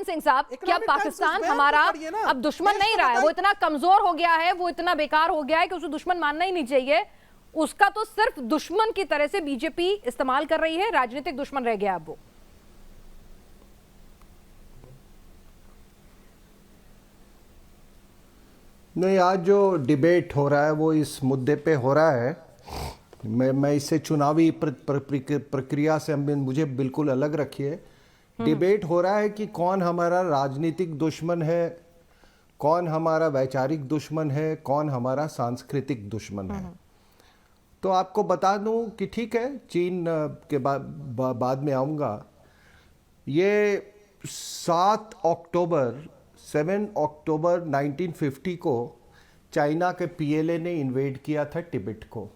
राजन सिंह साहब, क्या पाकिस्तान हमारा अब दुश्मन नहीं रहा है? वो इतना कमजोर हो गया है, वो इतना बेकार हो गया है कि उसे दुश्मन मानना ही नहीं चाहिए। उसका तो सिर्फ दुश्मन की तरह से बीजेपी इस्तेमाल कर रही है, राजनीतिक दुश्मन रह गया अब वो। नहीं, आज जो डिबेट हो रहा है वो इस मुद्दे पे हो रहा है। मैं इससे चुनावी प्रक्रिया से मुझे बिल्कुल अलग रखिए। डिबेट हो रहा है कि कौन हमारा राजनीतिक दुश्मन है, कौन हमारा वैचारिक दुश्मन है, कौन हमारा सांस्कृतिक दुश्मन है। तो आपको बता दूं कि ठीक है, चीन के बाद में आऊँगा। ये 7 अक्टूबर 1950 को चाइना के पीएलए ने इन्वेड किया था तिब्बत को।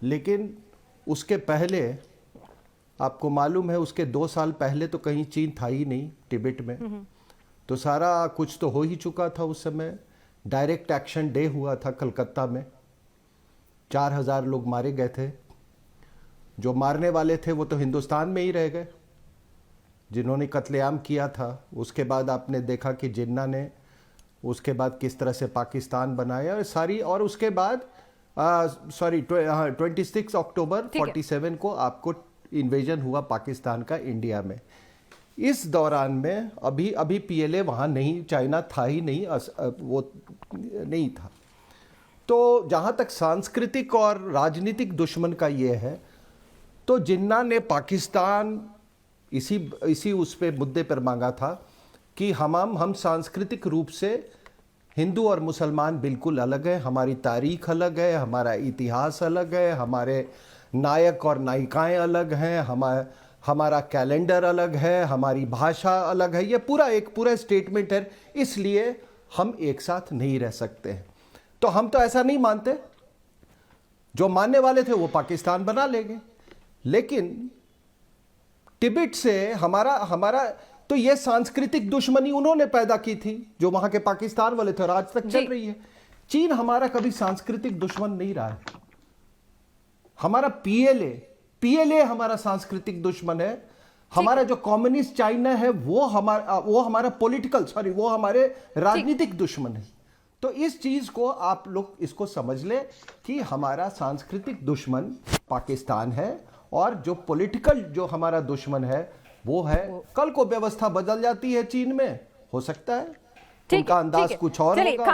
लेकिन उसके पहले आपको मालूम है, उसके 2 साल पहले तो कहीं चीन था ही नहीं तिब्बत में। तो सारा कुछ तो हो ही चुका था उस समय। डायरेक्ट एक्शन डे हुआ था कलकत्ता में, 4000 लोग मारे गए थे। जो मारने वाले थे वो तो हिंदुस्तान में ही रह गए, जिन्होंने कत्लेआम किया था। उसके बाद आपने देखा कि जिन्ना ने उसके बाद किस तरह से पाकिस्तान बनाया और सारी, और उसके बाद 26 अक्टूबर 47 को आपको इन्वेजन हुआ पाकिस्तान का इंडिया में। इस दौरान में अभी पीएलए वहाँ नहीं, चाइना था ही नहीं, वो नहीं था। तो जहाँ तक सांस्कृतिक और राजनीतिक दुश्मन का ये है, तो जिन्ना ने पाकिस्तान इसी उस पे मुद्दे पर मांगा था कि हम सांस्कृतिक रूप से हिंदू और मुसलमान बिल्कुल अलग है, हमारी तारीख अलग है, हमारा इतिहास अलग है, हमारे नायक और नायिकाएं अलग हैं, हमारा कैलेंडर अलग है, हमारी भाषा अलग है। ये पूरा स्टेटमेंट है, इसलिए हम एक साथ नहीं रह सकते हैं। तो हम तो ऐसा नहीं मानते। जो मानने वाले थे वो पाकिस्तान बना लेंगे, लेकिन तिब्बत से हमारा तो ये सांस्कृतिक दुश्मनी उन्होंने पैदा की थी, जो वहां के पाकिस्तान वाले थे, और आज तक चल रही है। चीन हमारा कभी सांस्कृतिक दुश्मन नहीं रहा है। हमारा पीएलए हमारा सांस्कृतिक दुश्मन है। हमारा जो कम्युनिस्ट चाइना है वो हमारा वो हमारे राजनीतिक दुश्मन है। तो इस चीज को आप लोग इसको समझ ले कि हमारा सांस्कृतिक दुश्मन पाकिस्तान है, और जो पॉलिटिकल जो हमारा दुश्मन है वो है। कल को व्यवस्था बदल जाती है चीन में, हो सकता है उनका अंदाज कुछ और होगा।